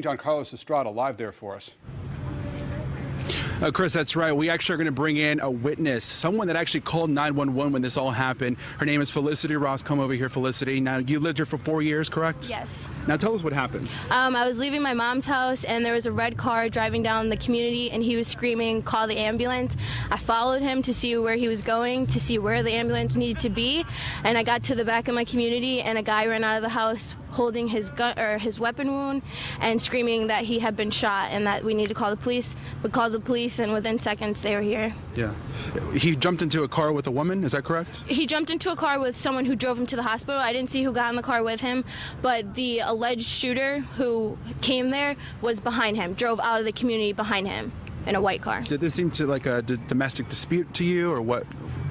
John Carlos Estrada live there for us. Chris, that's right. We actually are going to bring in a witness, someone that actually called 911 when this all happened. Her name is Felicity Ross. Come over here, Felicity. Now, you lived here for 4 years, correct? Yes. Now, tell us what happened. I was leaving my mom's house, and there was a red car driving down the community, and he was screaming, "Call the ambulance." I followed him to see where he was going, to see where the ambulance needed to be, and I got to the back of my community, and a guy ran out of the house holding his gun or his weapon wound and screaming that he had been shot and that we need to call the police. We called the police, and within seconds they were here. Yeah. He jumped into a car with a woman, is that correct? He jumped into a car with someone who drove him to the hospital. I didn't see who got in the car with him, but the alleged shooter who came there was behind him, drove out of the community behind him in a white car. Did this seem to like a domestic dispute to you, or what?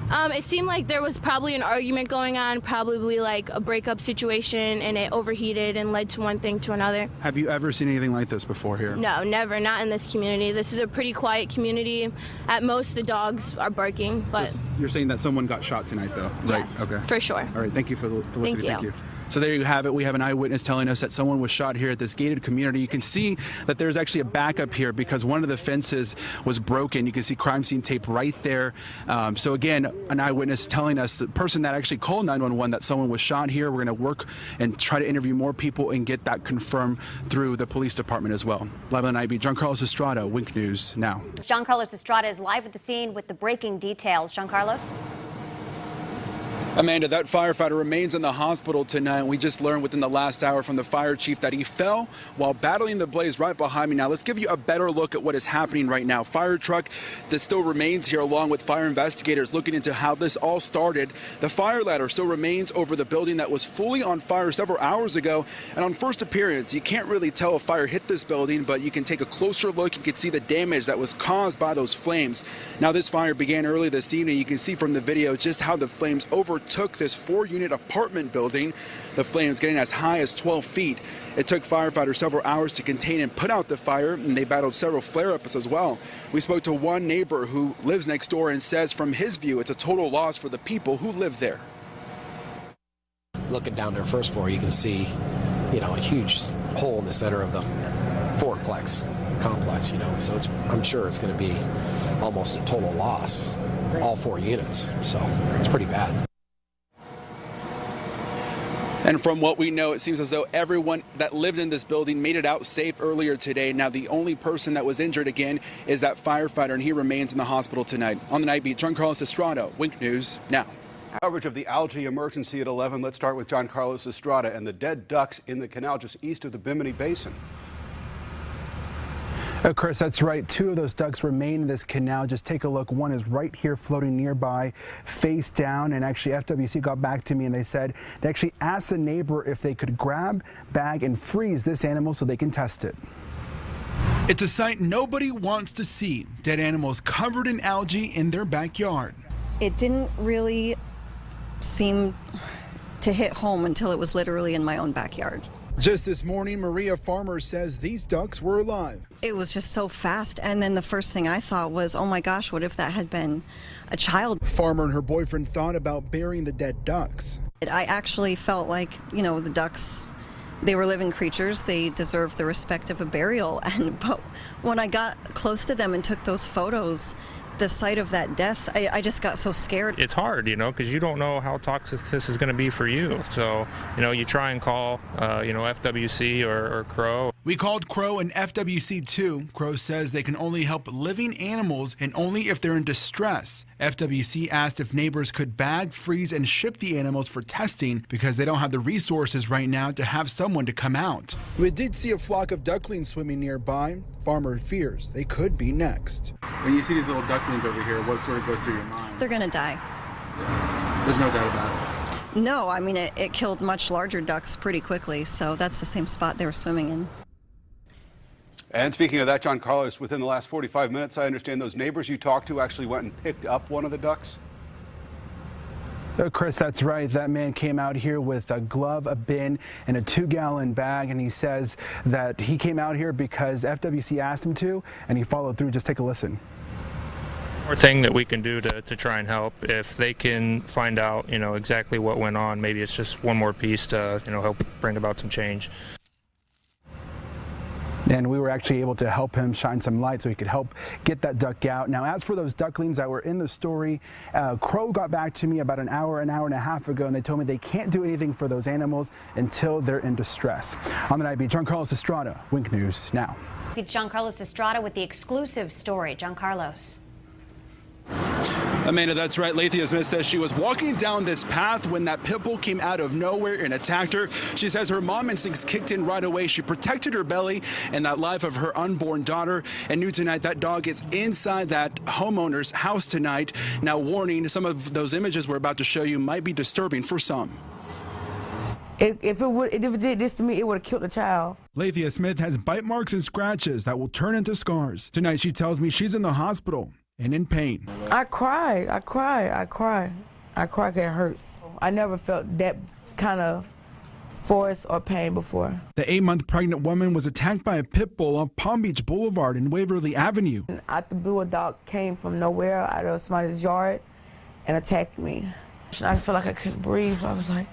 It seemed like there was probably an argument going on, probably like a breakup situation, and it overheated and led to one thing to another. Have you ever seen anything like this before here? No, never, not in this community. This is a pretty quiet community. At most, the dogs are barking, but... You're saying that someone got shot tonight, though? Yes, right? Okay. For sure. All right, thank you for listening. Thank you. So there you have it. We have an eyewitness telling us that someone was shot here at this gated community. You can see that there's actually a backup here because one of the fences was broken. You can see crime scene tape right there. So again, an eyewitness telling us, the person that actually called 911, that someone was shot here. We're going to work and try to interview more people and get that confirmed through the police department as well. Live on Nightbeat, John Carlos Estrada, Wink News Now. John Carlos Estrada is live at the scene with the breaking details. John Carlos? Amanda, that firefighter remains in the hospital tonight. We just learned within the last hour from the fire chief that he fell while battling the blaze right behind me. Now, let's give you a better look at what is happening right now. Fire truck that still remains here along with fire investigators looking into how this all started. The fire ladder still remains over the building that was fully on fire several hours ago. And on first appearance, you can't really tell if fire hit this building, but you can take a closer look. You can see the damage that was caused by those flames. Now, this fire began early this evening. You can see from the video just how the flames overtook this 4-unit apartment building. The flames getting as high as 12 feet. It took firefighters several hours to contain and put out the fire, and they battled several flare-ups as well. We spoke to one neighbor who lives next door and says from his view it's a total loss for the people who live there. Looking down their first floor, you can see, a huge hole in the center of the fourplex complex, so I'm sure it's going to be almost a total loss, all 4 units, so it's pretty bad. And from what we know, it seems as though everyone that lived in this building made it out safe earlier today. Now, the only person that was injured again is that firefighter, and he remains in the hospital tonight. On the Nightbeat, John Carlos Estrada, Wink News Now. Coverage of the algae emergency at 11. Let's start with John Carlos Estrada and the dead ducks in the canal just east of the Bimini Basin. Chris, that's right. 2 of those ducks remain in this canal. Just take a look. One is right here floating nearby, face down. And actually, FWC got back to me and they said they actually asked the neighbor if they could grab, bag, and freeze this animal so they can test it. It's a sight nobody wants to see. Dead animals covered in algae in their backyard. It didn't really seem to hit home until it was literally in my own backyard. Just this morning, Maria Farmer says these ducks were alive. It was just so fast, and then the first thing I thought was, oh my gosh, what if that had been a child? Farmer and her boyfriend thought about burying the dead ducks. I actually felt like, the ducks, they were living creatures. They deserve the respect of a burial. But when I got close to them and took those photos, the sight of that death, I just got so scared. It's hard, because you don't know how toxic this is going to be for you. So, you try and call, FWC or Crow. We called Crow and FWC too. Crow says they can only help living animals and only if they're in distress. FWC asked if neighbors could bag, freeze, and ship the animals for testing because they don't have the resources right now to have someone to come out. We did see a flock of ducklings swimming nearby. Farmer fears they could be next. When you see these little ducklings over here, what sort of goes through your mind? They're gonna die. There's no doubt about it. No, I mean, it killed much larger ducks pretty quickly, so that's the same spot they were swimming in. And speaking of that, John Carlos, within the last 45 minutes, I understand those neighbors you talked to actually went and picked up one of the ducks? Chris, that's right. That man came out here with a glove, a bin, and a 2-gallon bag, and he says that he came out here because FWC asked him to, and he followed through. Just take a listen. More thing that we can do to try and help, if they can find out, exactly what went on, maybe it's just one more piece to, help bring about some change. And we were actually able to help him shine some light so he could help get that duck out. Now, as for those ducklings that were in the story, Crow got back to me about an hour and a half ago, and they told me they can't do anything for those animals until they're in distress. On the Nightbeat, Giancarlo Estrada, Wink News Now. It's Giancarlo Estrada with the exclusive story. Giancarlo. Amanda, that's right. Lathea Smith says she was walking down this path when that pit bull came out of nowhere and attacked her. She says her mom instincts kicked in right away. She protected her belly and that life of her unborn daughter. And new tonight, that dog is inside that homeowner's house tonight. Now, warning, some of those images we're about to show you might be disturbing for some. If it did this to me, it would have killed the child. Lathea Smith has bite marks and scratches that will turn into scars. Tonight, she tells me she's in the hospital and in pain. I cry. It hurts. I never felt that kind of force or pain before. The 8-month pregnant woman was attacked by a pit bull on Palm Beach Boulevard and Waverly Avenue. Out the blue, a dog came from nowhere out of somebody's yard and attacked me. I felt like I couldn't breathe. So I was like,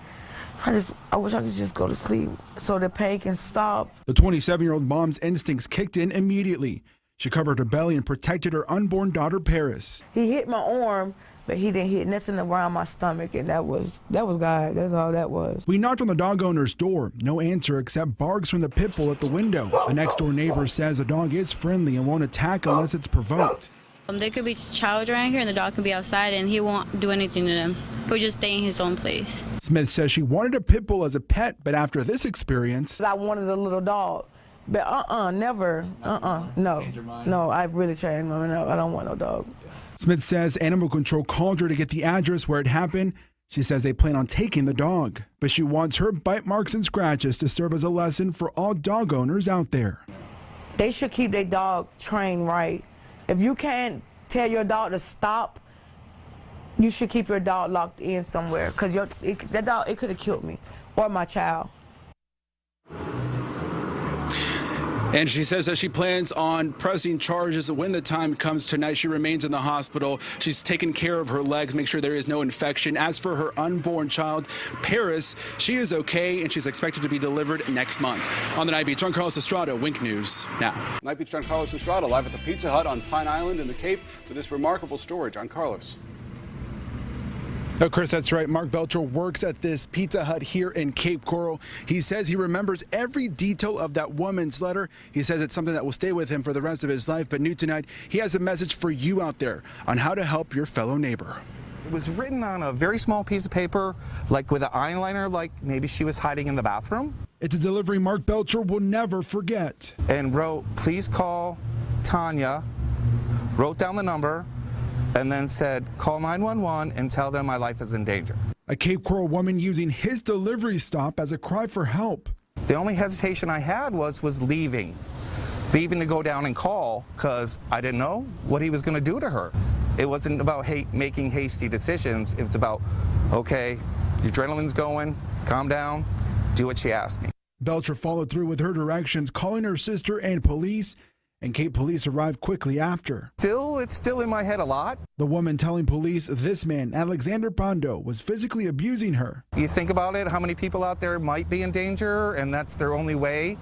I wish I could just go to sleep so the pain can stop. The 27-year-old mom's instincts kicked in immediately. She covered her belly and protected her unborn daughter, Paris. He hit my arm, but he didn't hit nothing around my stomach, and that was God. That's all that was. We knocked on the dog owner's door. No answer except barks from the pit bull at the window. A next-door neighbor says the dog is friendly and won't attack unless it's provoked. There could be child around here, and the dog can be outside, and he won't do anything to them. He'll just stay in his own place. Smith says she wanted a pit bull as a pet, but after this experience, I wanted a little dog. But never, no, I've really changed. No, I don't want no dog. Smith says animal control called her to get the address where it happened. She says they plan on taking the dog, but she wants her bite marks and scratches to serve as a lesson for all dog owners out there. They should keep their dog trained right. If you can't tell your dog to stop, you should keep your dog locked in somewhere, because that dog, it could have killed me or my child. And she says that she plans on pressing charges when the time comes tonight. She remains in the hospital. She's taking care of her legs, make sure there is no infection. As for her unborn child, Paris, she is okay, and she's expected to be delivered next month. On the Nightbeat, Giancarlo Estrada, Wink News Now. Nightbeat's Giancarlo Estrada live at the Pizza Hut on Pine Island in the Cape with this remarkable story. Giancarlo. Oh, Chris, that's right. Mark Belcher works at this Pizza Hut here in Cape Coral. He says he remembers every detail of that woman's letter. He says it's something that will stay with him for the rest of his life. But new tonight, he has a message for you out there on how to help your fellow neighbor. It was written on a very small piece of paper, like with an eyeliner, like maybe she was hiding in the bathroom. It's a delivery Mark Belcher will never forget. And wrote, please call Tanya, wrote down the number, and then said, call 911 and tell them my life is in danger. A Cape Coral woman using his delivery stop as a cry for help. The only hesitation I had was leaving to go down and call, because I didn't know what he was going to do to her. It wasn't about making hasty decisions. It was about, okay, your adrenaline's going, calm down, do what she asked me. Belcher followed through with her directions, calling her sister and police. And Cape police arrived quickly after. It's still in my head a lot. The woman telling police this man, Alexander Pando, was physically abusing her. You think about it, how many people out there might be in danger, and that's their only way,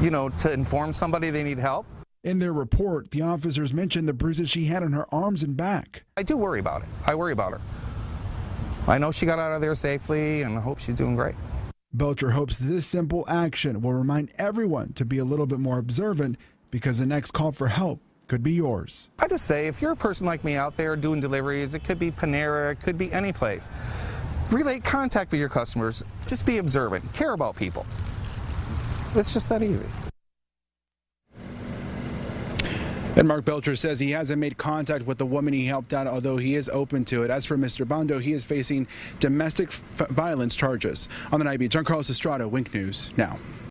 to inform somebody they need help. In their report, the officers mentioned the bruises she had on her arms and back. I do worry about it. I worry about her. I know she got out of there safely, and I hope she's doing great. Belcher hopes this simple action will remind everyone to be a little bit more observant, because the next call for help could be yours. I just say, if you're a person like me out there doing deliveries, it could be Panera, it could be any place. Relate contact with your customers. Just be observant. Care about people. It's just that easy. And Mark Belcher says he hasn't made contact with the woman he helped out, although he is open to it. As for Mr. Bondo, he is facing domestic violence charges. On the Nightbeat, Giancarlo Estrada, Wink News Now.